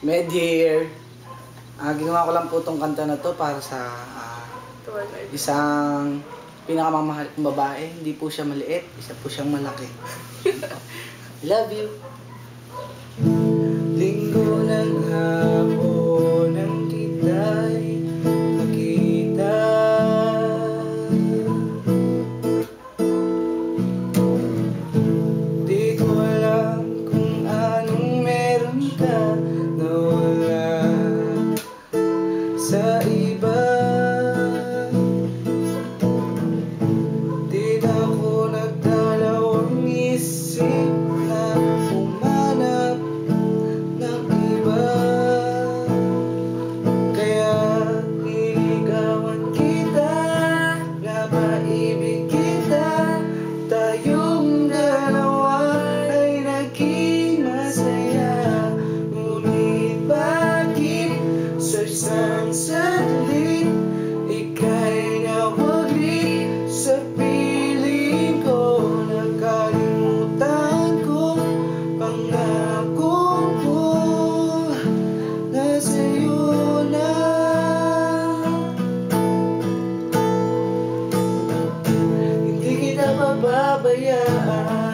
Mid-year. Ginawa ko lang po itong kanta na to para sa isang pinakamamahal kong babae. Hindi po siya maliit, isa po siyang malaki. Love you. Linggo ng hapon ang kita'y nakita. Di ko alam kung anong meron ka na wala sa iba. Di na ako nagdalawang isip na umanap ng iba. Kaya niligawan kita, napaibig kita. Tayong dalawa ay naging masaya. Ngunit bakit sa isang sandali ika'y nawaglit sa piling ko? Nakalimutan ko pangako ko na sa'yo na. Hindi kita pababayaan.